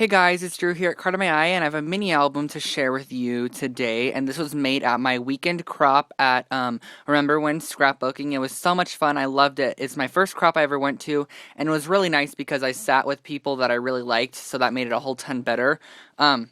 Hey guys, it's Drew here at Card of My Eye, and I have a mini album to share with you today. And this was made at my weekend crop at Remember When Scrapbooking. It was so much fun. I loved it. It's my first crop I ever went to, and it was really nice because I sat with people that I really liked, so that made it a whole ton better. And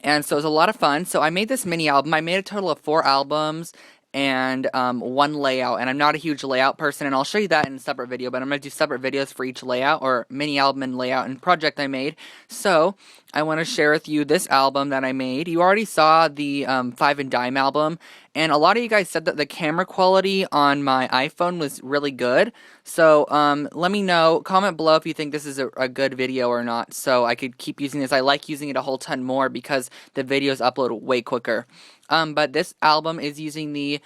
so it was a lot of fun. So I made this mini album. I made a total of 4 albums and one layout. And I'm not a huge layout person, and I'll show you that in a separate video. But I'm going to do separate videos for each layout or mini album and layout and project I made. So I want to share with you this album that I made. You already saw the 5 and Dime album. And a lot of you guys said that the camera quality on my iPhone was really good. So let me know, comment below if you think this is a good video or not, so I could keep using this. I like using it a whole ton more because the videos upload way quicker. But this album is using the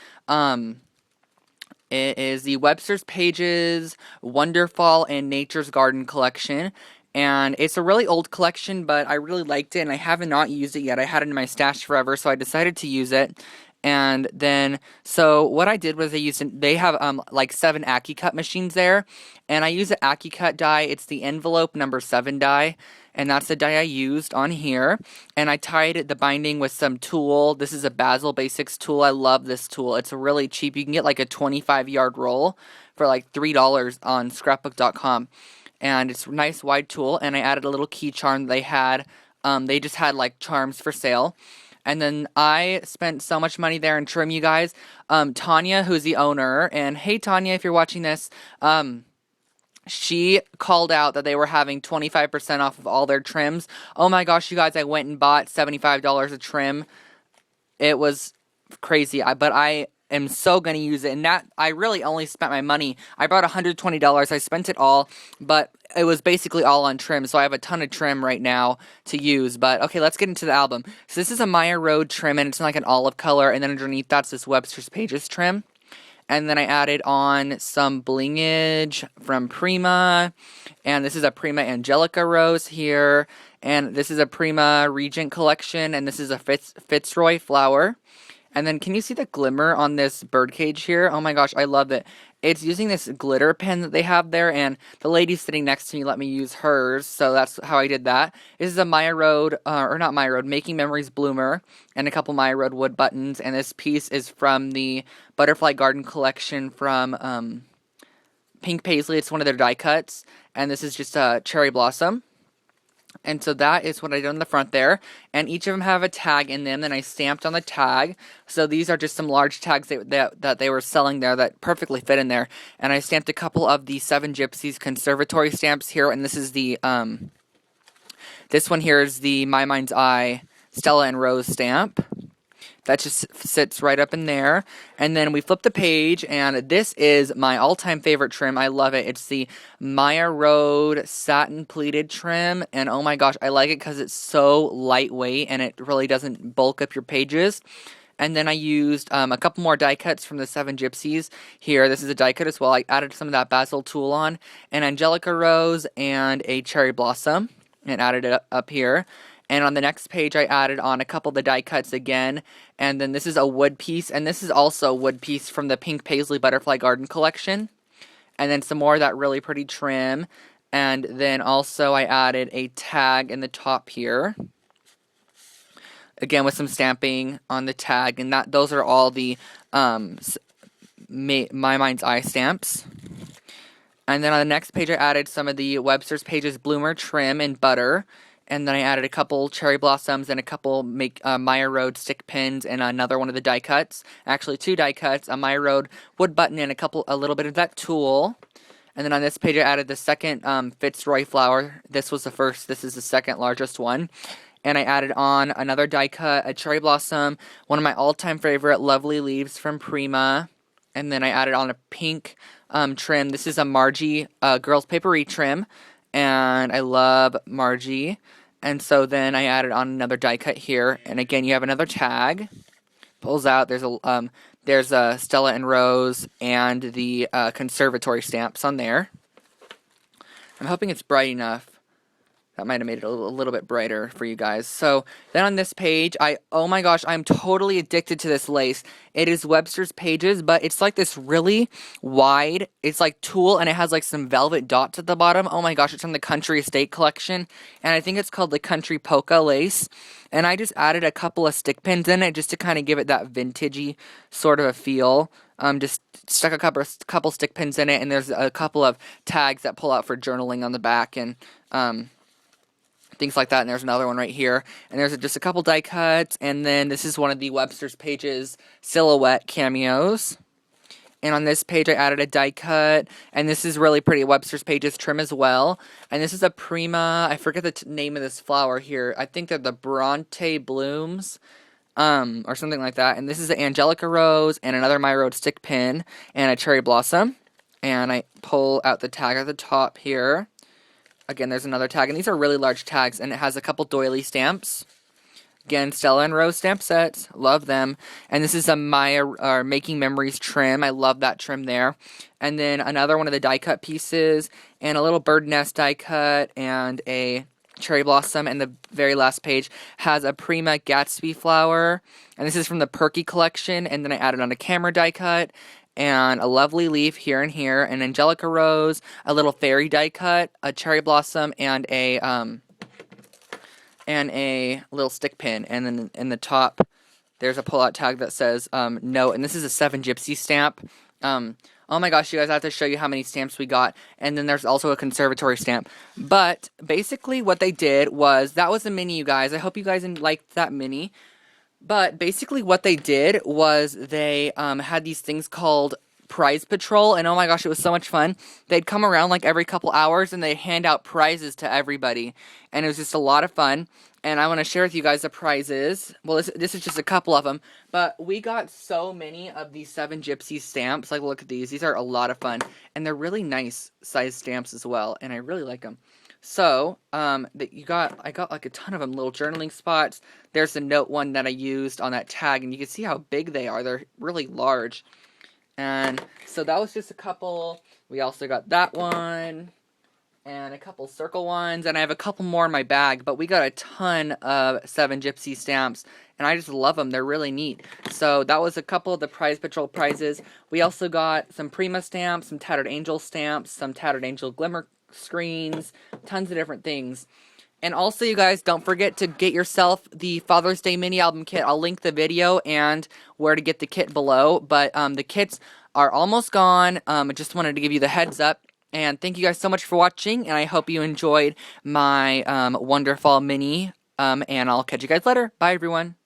it is the Webster's Pages, Wonderfall, and Nature's Garden collection. And it's a really old collection, but I really liked it, and I have not used it yet. I had it in my stash forever, so I decided to use it. And then, so what I did was they have like 7 AccuCut machines there, and I use an AccuCut die. It's the envelope number 7 die, and that's the die I used on here. And I tied the binding with some tulle. This is a Basil Basics tool. I love this tool. It's really cheap. You can get like a 25-yard roll for like $3 on scrapbook.com. And it's a nice wide tool, and I added a little key charm they had. They just had like charms for sale. And then I spent so much money there in trim, you guys. Tanya, who's the owner, and hey Tanya, if you're watching this, she called out that they were having 25% off of all their trims. Oh my gosh, you guys, I went and bought $75 a trim. It was crazy, but I am so going to use it, and that I really only spent my money. I bought $120. I spent it all, but it was basically all on trim, so I have a ton of trim right now to use. But okay, let's get into the album. So this is a Maya Road trim, and it's like an olive color, and then underneath that's this Webster's Pages trim. And then I added on some blingage from Prima, and this is a Prima Angelica rose here, and this is a Prima Regent collection, and this is a Fitzroy flower. And then can you see the glimmer on this birdcage here? Oh my gosh, I love it. It's using this glitter pen that they have there, and the lady sitting next to me let me use hers, so that's how I did that. This is a Maya Road, or not Maya Road, Making Memories bloomer, and a couple Maya Road wood buttons, and this piece is from the Butterfly Garden collection from Pink Paisley. It's one of their die cuts, and this is just a cherry blossom. And so that is what I did on the front there, and each of them have a tag in them, and I stamped on the tag. So these are just some large tags that they were selling there that perfectly fit in there, and I stamped a couple of the 7 Gypsies conservatory stamps here, and this is the, this one here is the My Mind's Eye Stella and Rose stamp. That just sits right up in there. And then we flip the page, and this is my all-time favorite trim. I love it. It's the Maya Road satin pleated trim, and oh my gosh, I like it because it's so lightweight, and it really doesn't bulk up your pages. And then I used a couple more die cuts from the 7 Gypsies here. This is a die cut as well. I added some of that basil tulle on, an Angelica rose, and a cherry blossom, and added it up here. And on the next page, I added on a couple of the die cuts again. And then this is a wood piece. And this is also a wood piece from the Pink Paisley Butterfly Garden collection. And then some more of that really pretty trim. And then also I added a tag in the top here. Again, with some stamping on the tag. And those are all the My Mind's Eye stamps. And then on the next page, I added some of the Webster's Pages Bloomer trim in butter. And then I added a couple cherry blossoms and a couple Maya Road stick pins and another one of the die cuts. Actually, 2 die cuts, a Maya Road wood button, and a little bit of that tulle. And then on this page, I added the second Fitzroy flower. This was the first. This is the second largest one. And I added on another die cut, a cherry blossom, one of my all-time favorite Lovely Leaves from Prima. And then I added on a pink trim. This is a Margie Girls Papery trim. And I love Margie. And so then I added on another die cut here, and again you have another tag. Pulls out. There's a Stella and Rose and the conservatory stamps on there. I'm hoping it's bright enough. That might have made it a little bit brighter for you guys. So then on this page, oh my gosh, I'm totally addicted to this lace. It is Webster's Pages, but it's like this really wide, it's like tulle, and it has like some velvet dots at the bottom. Oh my gosh, it's from the Country Estate collection, and I think it's called the Country Polka lace. And I just added a couple of stick pins in it just to kind of give it that vintagey sort of a feel. Just stuck a couple stick pins in it, and there's a couple of tags that pull out for journaling on the back, and things like that. And there's another one right here, and there's just a couple die cuts, and then this is one of the Webster's Pages silhouette cameos. And on this page I added a die cut, and this is really pretty Webster's Pages trim as well. And this is a Prima, I forget the name of this flower here, I think they're the Bronte Blooms, or something like that. And this is the Angelica Rose, and another My Road stick pin, and a Cherry Blossom. And I pull out the tag at the top here. Again, there's another tag, and these are really large tags, and it has a couple doily stamps. Again, Stella and Rose stamp sets, love them. And this is a Making Memories trim, I love that trim there. And then another one of the die cut pieces, and a little bird nest die cut, and a cherry blossom. And the very last page has a Prima Gatsby flower, and this is from the Perky collection. And then I added on a camera die cut, and a lovely leaf here and here, an Angelica Rose, a little fairy die cut, a cherry blossom, and a little stick pin. And then in the top, there's a pull-out tag that says note, and this is a 7 Gypsy stamp. Oh my gosh, you guys, I have to show you how many stamps we got. And then there's also a conservatory stamp. But basically what they did was, that was a mini, you guys. I hope you guys liked that mini. But basically what they did was they had these things called Prize Patrol, and oh my gosh, it was so much fun. They'd come around like every couple hours, and they'd hand out prizes to everybody, and it was just a lot of fun. And I want to share with you guys the prizes. Well, this is just a couple of them, but we got so many of these 7 Gypsy stamps. Like, look at these. These are a lot of fun, and they're really nice size stamps as well, and I really like them. So, I got like a ton of them, little journaling spots. There's the note one that I used on that tag, and you can see how big they are. They're really large. And so that was just a couple. We also got that one, and a couple circle ones, and I have a couple more in my bag, but we got a ton of 7 Gypsy stamps, and I just love them. They're really neat. So that was a couple of the Prize Patrol prizes. We also got some Prima stamps, some Tattered Angel stamps, some Tattered Angel glimmer screens, tons of different things. And also, you guys, don't forget to get yourself the Father's Day mini album kit. I'll link the video and where to get the kit below. But the kits are almost gone. I just wanted to give you the heads up. And thank you guys so much for watching. And I hope you enjoyed my Wonderfall mini. And I'll catch you guys later. Bye, everyone.